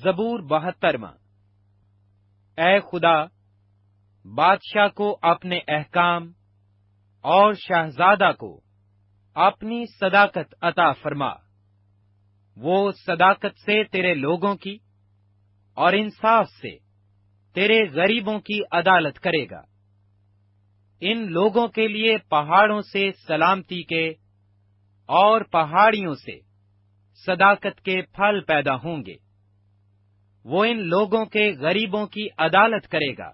زبور 72۔ اے خدا، بادشاہ کو اپنے احکام اور شہزادہ کو اپنی صداقت عطا فرما۔ وہ صداقت سے تیرے لوگوں کی اور انصاف سے تیرے غریبوں کی عدالت کرے گا۔ ان لوگوں کے لیے پہاڑوں سے سلامتی کے اور پہاڑیوں سے صداقت کے پھل پیدا ہوں گے۔ وہ ان لوگوں کے غریبوں کی عدالت کرے گا۔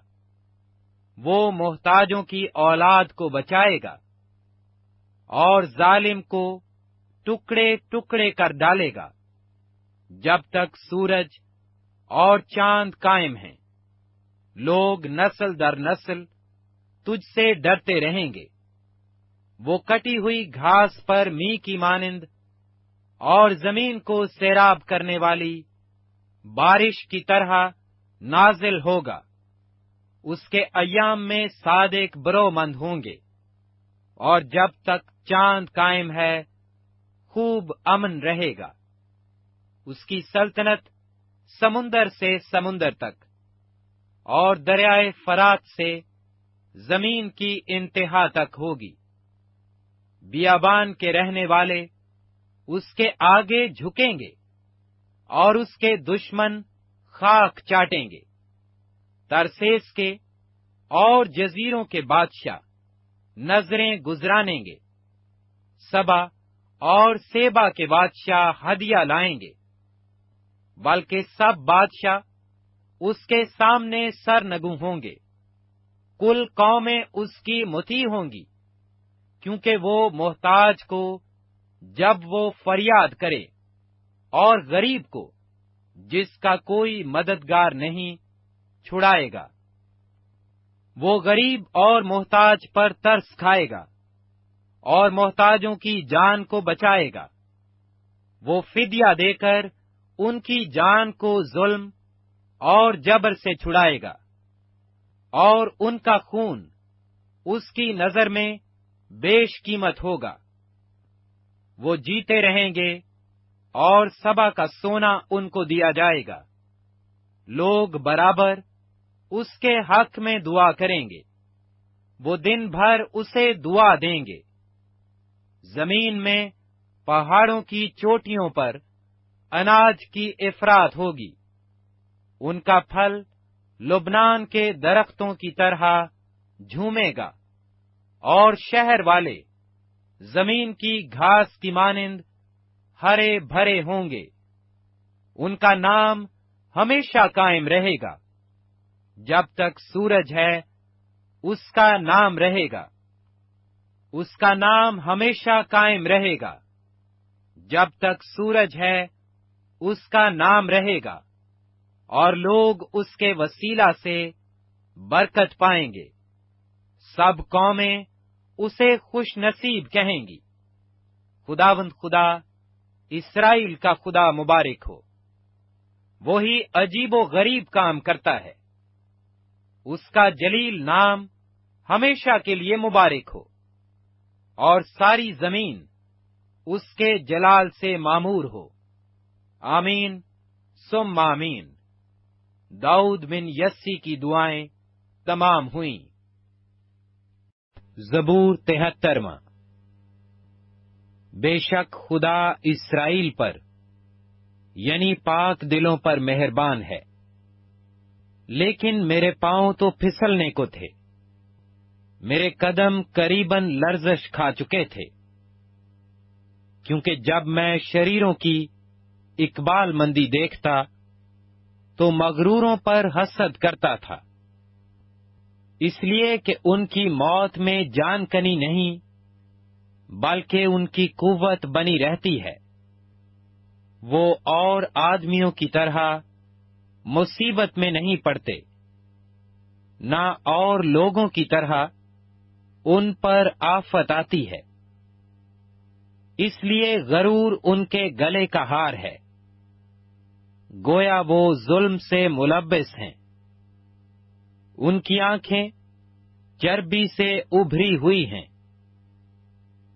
وہ محتاجوں کی اولاد کو بچائے گا اور ظالم کو ٹکڑے ٹکڑے کر ڈالے گا۔ جب تک سورج اور چاند قائم ہیں، لوگ نسل در نسل تجھ سے ڈرتے رہیں گے۔ وہ کٹی ہوئی گھاس پر می کی مانند اور زمین کو سیراب کرنے والی بارش کی طرح نازل ہوگا۔ اس کے ایام میں صادق برومند ہوں گے، اور جب تک چاند قائم ہے خوب امن رہے گا۔ اس کی سلطنت سمندر سے سمندر تک اور دریائے فرات سے زمین کی انتہا تک ہوگی۔ بیابان کے رہنے والے اس کے آگے جھکیں گے اور اس کے دشمن خاک چاٹیں گے۔ ترسیس کے اور جزیروں کے بادشاہ نظریں گزرانیں گے۔ سبا اور سیبا کے بادشاہ ہدیہ لائیں گے، بلکہ سب بادشاہ اس کے سامنے سرنگوں ہوں گے۔ کل قومیں اس کی مطیع ہوں گی، کیونکہ وہ محتاج کو جب وہ فریاد کرے اور غریب کو جس کا کوئی مددگار نہیں چھڑائے گا۔ وہ غریب اور محتاج پر ترس کھائے گا اور محتاجوں کی جان کو بچائے گا۔ وہ فدیہ دے کر ان کی جان کو ظلم اور جبر سے چھڑائے گا، اور ان کا خون اس کی نظر میں بیش قیمت ہوگا۔ وہ جیتے رہیں گے اور سبا کا سونا ان کو دیا جائے گا۔ لوگ برابر اس کے حق میں دعا کریں گے، وہ دن بھر اسے دعا دیں گے۔ زمین میں پہاڑوں کی چوٹیوں پر اناج کی افراط ہوگی۔ ان کا پھل لبنان کے درختوں کی طرح جھومے گا، اور شہر والے زمین کی گھاس کی مانند ہرے بھرے ہوں گے۔ ان کا نام ہمیشہ قائم رہے گا۔ جب تک سورج ہے اس کا نام رہے گا، اس کا نام ہمیشہ قائم رہے گا۔ جب تک سورج ہے اس کا نام رہے گا، اور لوگ اس کے وسیلہ سے برکت پائیں گے۔ سب قومیں اسے خوش نصیب کہیں گی۔ خداوند خدا، اسرائیل کا خدا مبارک ہو۔ وہی عجیب و غریب کام کرتا ہے۔ اس کا جلیل نام ہمیشہ کے لیے مبارک ہو، اور ساری زمین اس کے جلال سے معمور ہو۔ آمین ثم آمین۔ داؤد بن یسی کی دعائیں تمام ہوئیں۔ زبور 73۔ بے شک خدا اسرائیل پر یعنی پاک دلوں پر مہربان ہے، لیکن میرے پاؤں تو پھسلنے کو تھے، میرے قدم قریباً لرزش کھا چکے تھے، کیونکہ جب میں شریروں کی اقبال مندی دیکھتا تو مغروروں پر حسد کرتا تھا، اس لیے کہ ان کی موت میں جان کنی نہیں، بلکہ ان کی قوت بنی رہتی ہے۔ وہ اور آدمیوں کی طرح مصیبت میں نہیں پڑتے، نہ اور لوگوں کی طرح ان پر آفت آتی ہے۔ اس لیے غرور ان کے گلے کا ہار ہے، گویا وہ ظلم سے ملبس ہیں۔ ان کی آنکھیں چربی سے ابھری ہوئی ہیں،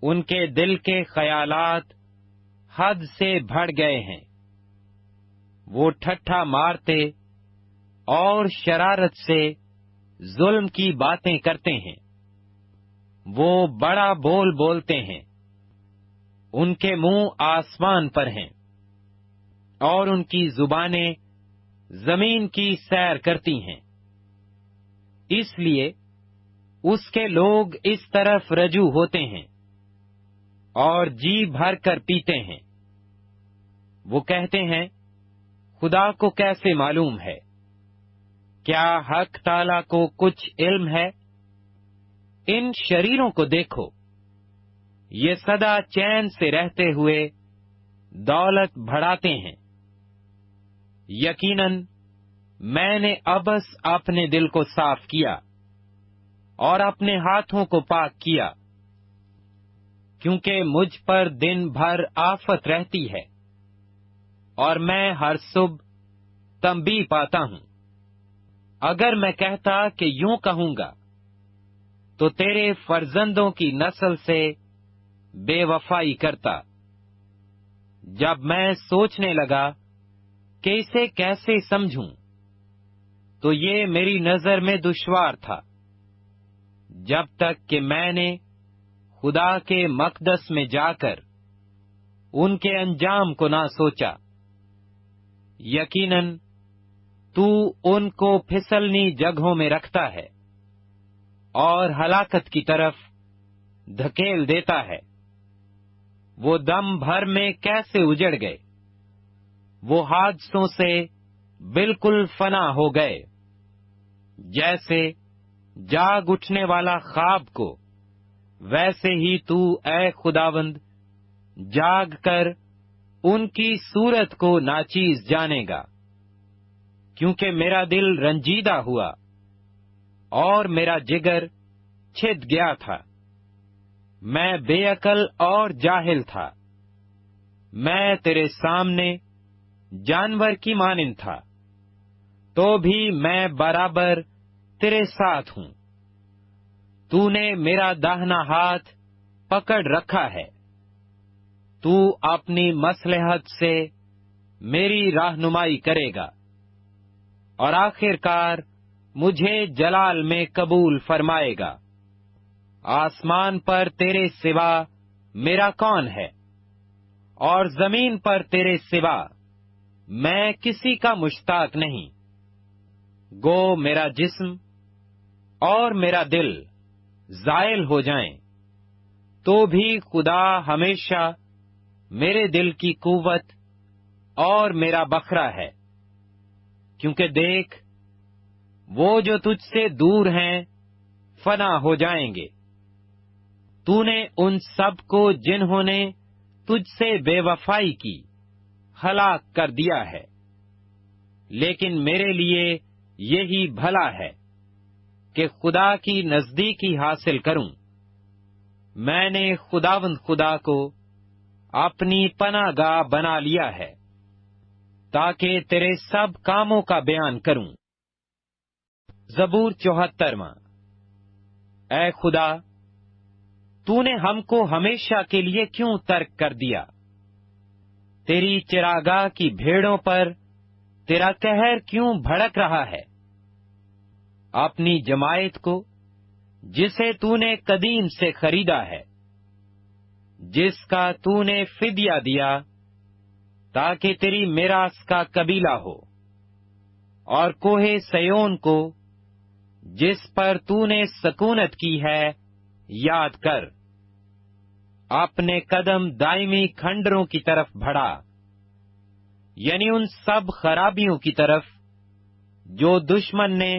ان کے دل کے خیالات حد سے بڑھ گئے ہیں۔ وہ ٹھٹھا مارتے اور شرارت سے ظلم کی باتیں کرتے ہیں، وہ بڑا بول بولتے ہیں، ان کے منہ آسمان پر ہیں، اور ان کی زبانیں زمین کی سیر کرتی ہیں۔ اس لیے اس کے لوگ اس طرف رجوع ہوتے ہیں اور جی بھر کر پیتے ہیں۔ وہ کہتے ہیں، خدا کو کیسے معلوم ہے؟ کیا حق تعالیٰ کو کچھ علم ہے؟ ان شریروں کو دیکھو، یہ سدا چین سے رہتے ہوئے دولت بڑھاتے ہیں۔ یقیناً میں نے ابس اپنے دل کو صاف کیا اور اپنے ہاتھوں کو پاک کیا، کیونکہ مجھ پر دن بھر آفت رہتی ہے اور میں ہر صبح تنبیہ پاتا ہوں۔ اگر میں کہتا کہ یوں کہوں گا تو تیرے فرزندوں کی نسل سے بے وفائی کرتا۔ جب میں سوچنے لگا کہ اسے کیسے سمجھوں تو یہ میری نظر میں دشوار تھا، جب تک کہ میں نے خدا کے مقدس میں جا کر ان کے انجام کو نہ سوچا۔ یقیناً تو ان کو پھسلنی جگہوں میں رکھتا ہے اور ہلاکت کی طرف دھکیل دیتا ہے۔ وہ دم بھر میں کیسے اجڑ گئے، وہ حادثوں سے بالکل فنا ہو گئے۔ جیسے جاگ اٹھنے والا خواب کو، ویسے ہی تو اے خداوند جاگ کر ان کی صورت کو ناچیز جانے گا، کیونکہ میرا دل رنجیدہ ہوا اور میرا جگر چھد گیا تھا۔ میں بے عقل اور جاہل تھا، میں تیرے سامنے جانور کی مانند تھا، تو بھی میں برابر تیرے ساتھ ہوں۔ تو نے میرا داہنا ہاتھ پکڑ رکھا ہے، تو اپنی مصلحت سے میری رہنمائی کرے گا اور آخر کار مجھے جلال میں قبول فرمائے گا۔ آسمان پر تیرے سوا میرا کون ہے، اور زمین پر تیرے سوا میں کسی کا مشتاق نہیں۔ گو میرا جسم اور میرا دل زائل ہو جائیں، تو بھی خدا ہمیشہ میرے دل کی قوت اور میرا بکھرا ہے۔ کیونکہ دیکھ، وہ جو تجھ سے دور ہیں فنا ہو جائیں گے۔ تو نے ان سب کو جنہوں نے تجھ سے بے وفائی کی ہلاک کر دیا ہے، لیکن میرے لیے یہی بھلا ہے کہ خدا کی نزدیکی حاصل کروں۔ میں نے خداوند خدا کو اپنی پناہ گاہ بنا لیا ہے، تاکہ تیرے سب کاموں کا بیان کروں۔ زبور 74۔ اے خدا، تو نے ہم کو ہمیشہ کے لیے کیوں ترک کر دیا؟ تیری چراگاہ کی بھیڑوں پر تیرا قہر کیوں بھڑک رہا ہے؟ اپنی جماعت کو، جسے تو نے قدیم سے خریدا ہے، جس کا تو نے فدیہ دیا، تاکہ تیری میراث کا قبیلہ ہو، اور کوہ سیون کو، جس پر تو نے سکونت کی ہے، یاد کر۔ اپنے قدم دائمی کھنڈروں کی طرف بڑھا، یعنی ان سب خرابیوں کی طرف جو دشمن نے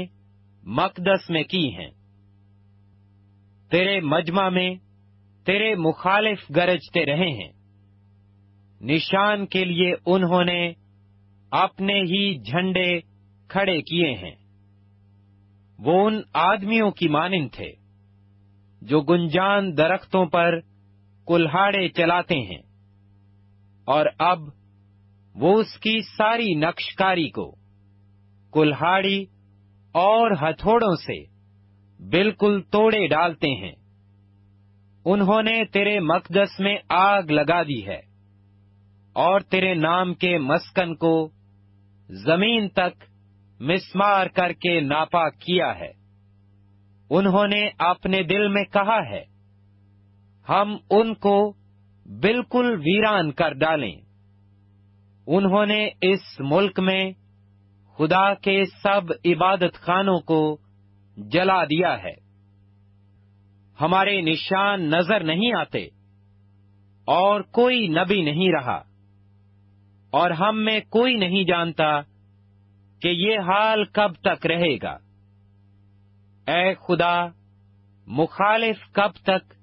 مقدس میں کی ہیں۔ تیرے مجمع میں تیرے مخالف گرجتے رہے ہیں، نشان کے لیے انہوں نے اپنے ہی جھنڈے کھڑے کیے ہیں۔ وہ ان آدمیوں کی مانند تھے جو گنجان درختوں پر کلہاڑے چلاتے ہیں، اور اب وہ اس کی ساری نقشکاری کو کلہاڑی اور ہتھوڑوں سے بالکل توڑے ڈالتے ہیں۔ انہوں نے تیرے مقدس میں آگ لگا دی ہے، اور تیرے نام کے مسکن کو زمین تک مسمار کر کے ناپاک کیا ہے۔ انہوں نے اپنے دل میں کہا ہے، ہم ان کو بالکل ویران کر ڈالیں۔ انہوں نے اس ملک میں خدا کے سب عبادت خانوں کو جلا دیا ہے۔ ہمارے نشان نظر نہیں آتے، اور کوئی نبی نہیں رہا، اور ہم میں کوئی نہیں جانتا کہ یہ حال کب تک رہے گا۔ اے خدا، مخالف کب تک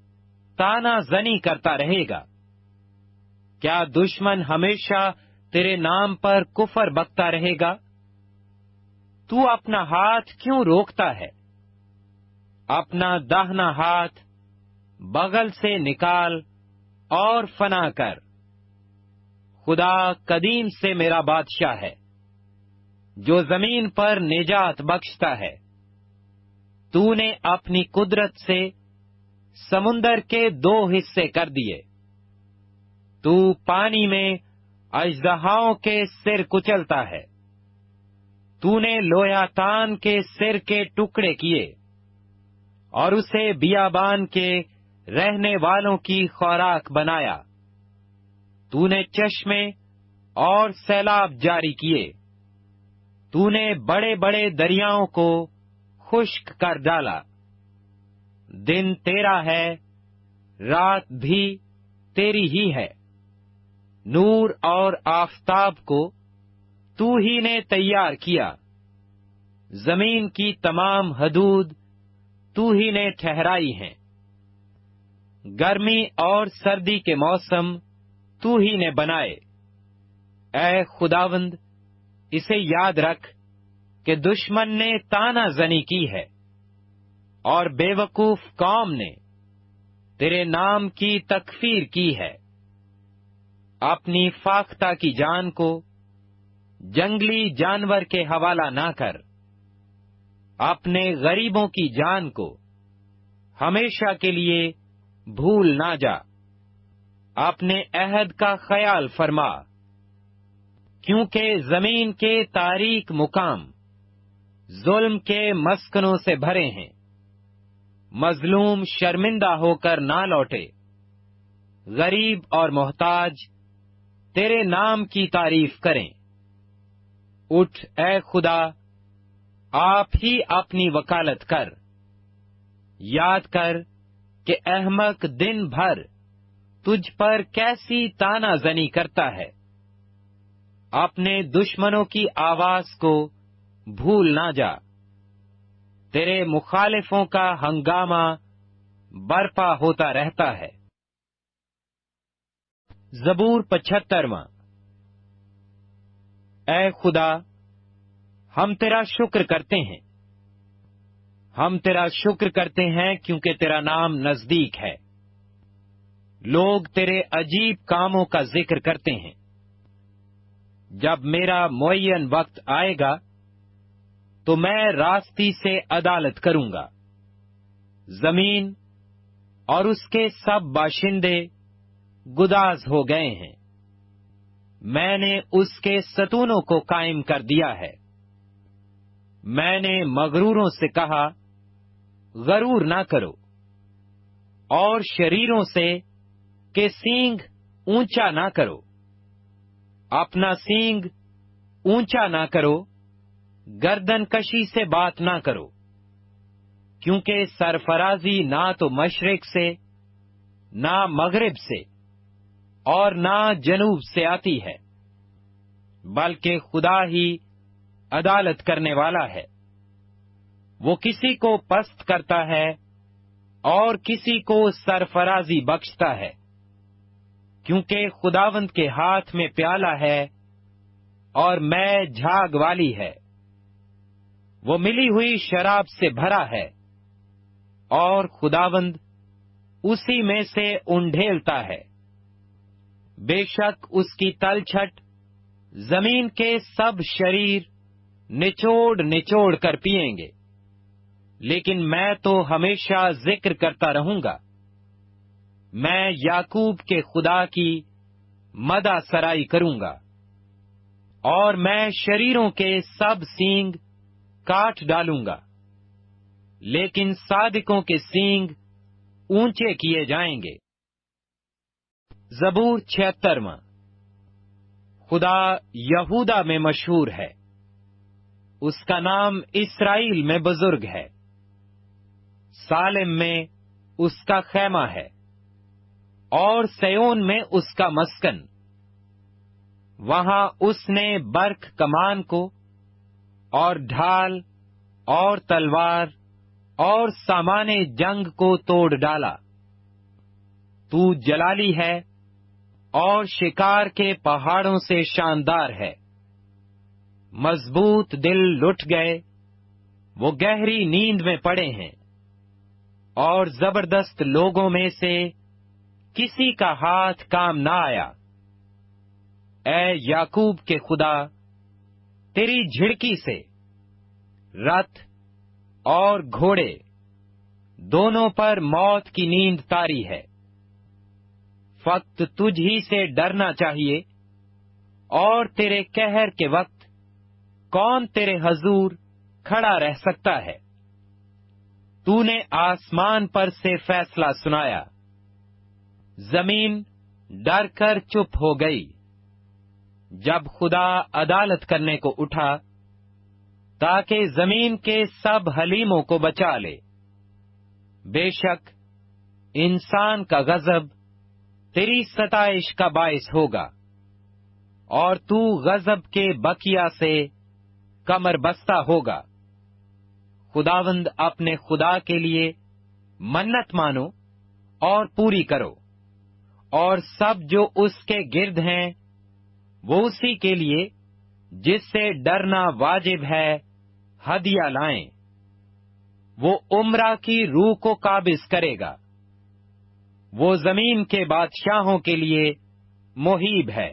تانا زنی کرتا رہے گا؟ کیا دشمن ہمیشہ تیرے نام پر کفر بکتا رہے گا؟ تو اپنا ہاتھ کیوں روکتا ہے؟ اپنا داہنا ہاتھ بغل سے نکال اور فنا کر۔ خدا قدیم سے میرا بادشاہ ہے، جو زمین پر نجات بخشتا ہے۔ تو نے اپنی قدرت سے سمندر کے 2 حصے کر دیے۔ تو پانی میں اژدہاؤں کے سر کچلتا ہے۔ تو نے لویاتان کے سر کے ٹکڑے کیے، اور اسے بیابان کے رہنے والوں کی خوراک بنایا۔ تو نے چشمے اور سیلاب جاری کیے۔ تو نے بڑے بڑے دریاؤں کو خشک کر ڈالا۔ دن تیرا ہے، رات بھی تیری ہی ہے۔ نور اور آفتاب کو تو ہی نے تیار کیا۔ زمین کی تمام حدود تو ہی نے ٹھہرائی ہیں۔ گرمی اور سردی کے موسم تو ہی نے بنائے۔ اے خداوند، اسے یاد رکھ کہ دشمن نے تانا زنی کی ہے، اور بے وقوف قوم نے تیرے نام کی تکفیر کی ہے۔ اپنی فاختہ کی جان کو جنگلی جانور کے حوالہ نہ کر۔ اپنے غریبوں کی جان کو ہمیشہ کے لیے بھول نہ جا۔ اپنے عہد کا خیال فرما، کیونکہ زمین کے تاریک مقام ظلم کے مسکنوں سے بھرے ہیں۔ مظلوم شرمندہ ہو کر نہ لوٹے۔ غریب اور محتاج تیرے نام کی تعریف کریں۔ اٹھ اے خدا، آپ ہی اپنی وکالت کر۔ یاد کر کہ احمق دن بھر تجھ پر کیسی تانا زنی کرتا ہے۔ اپنے دشمنوں کی آواز کو بھول نہ جا۔ تیرے مخالفوں کا ہنگامہ برپا ہوتا رہتا ہے۔ زبور 75۔ اے خدا، ہم تیرا شکر کرتے ہیں۔ ہم تیرا شکر کرتے ہیں کیونکہ تیرا نام نزدیک ہے۔ لوگ تیرے عجیب کاموں کا ذکر کرتے ہیں۔ جب میرا معین وقت آئے گا تو میں راستی سے عدالت کروں گا۔ زمین اور اس کے سب باشندے گداز ہو گئے ہیں۔ میں نے اس کے ستونوں کو قائم کر دیا ہے۔ میں نے مغروروں سے کہا، غرور نہ کرو، اور شریروں سے کہ سینگ اونچا نہ کرو۔ اپنا سینگ اونچا نہ کرو، گردن کشی سے بات نہ کرو، کیونکہ سرفرازی نہ تو مشرق سے، نہ مغرب سے، اور نہ جنوب سے آتی ہے، بلکہ خدا ہی عدالت کرنے والا ہے۔ وہ کسی کو پست کرتا ہے اور کسی کو سرفرازی بخشتا ہے، کیونکہ خداوند کے ہاتھ میں پیالہ ہے اور میں جھاگ والی ہے۔ وہ ملی ہوئی شراب سے بھرا ہے، اور خداوند اسی میں سے انڈھیلتا ہے۔ بے شک اس کی تلچھٹ زمین کے سب شریر نچوڑ نچوڑ کر پیئیں گے، لیکن میں تو ہمیشہ ذکر کرتا رہوں گا۔ میں یعقوب کے خدا کی مدح سرائی کروں گا۔ اور میں شریروں کے سب سینگ کاٹ ڈالوں گا، لیکن صادقوں کے سینگ اونچے کیے جائیں گے۔ زبور 76۔ خدا یہودا میں مشہور ہے، اس کا نام اسرائیل میں بزرگ ہے۔ سالم میں اس کا خیمہ ہے، اور سیون میں اس کا مسکن۔ وہاں اس نے برق کمان کو اور ڈھال اور تلوار اور سامان جنگ کو توڑ ڈالا۔ تو جلالی ہے اور شکار کے پہاڑوں سے شاندار ہے۔ مضبوط دل لٹ گئے، وہ گہری نیند میں پڑے ہیں، اور زبردست لوگوں میں سے کسی کا ہاتھ کام نہ آیا۔ اے یعقوب کے خدا، تیری جھڑکی سے رتھ اور گھوڑے دونوں پر موت کی نیند تاری ہے۔ فقط تجھ ہی سے ڈرنا چاہیے، اور تیرے قہر کے وقت کون تیرے حضور کھڑا رہ سکتا ہے؟ تو نے آسمان پر سے فیصلہ سنایا، زمین ڈر کر چپ ہو گئی۔ جب خدا عدالت کرنے کو اٹھا تاکہ زمین کے سب حلیموں کو بچا لے، بے شک انسان کا غضب تیری ستائش کا باعث ہوگا، اور تو غضب کے بقیہ سے کمر بستہ ہوگا۔ خداوند اپنے خدا کے لیے منت مانو اور پوری کرو، اور سب جو اس کے گرد ہیں وہ اسی کے لیے جس سے ڈرنا واجب ہے ہدیہ لائیں۔ وہ عمرہ کی روح کو قابض کرے گا، وہ زمین کے بادشاہوں کے لیے محیب ہے۔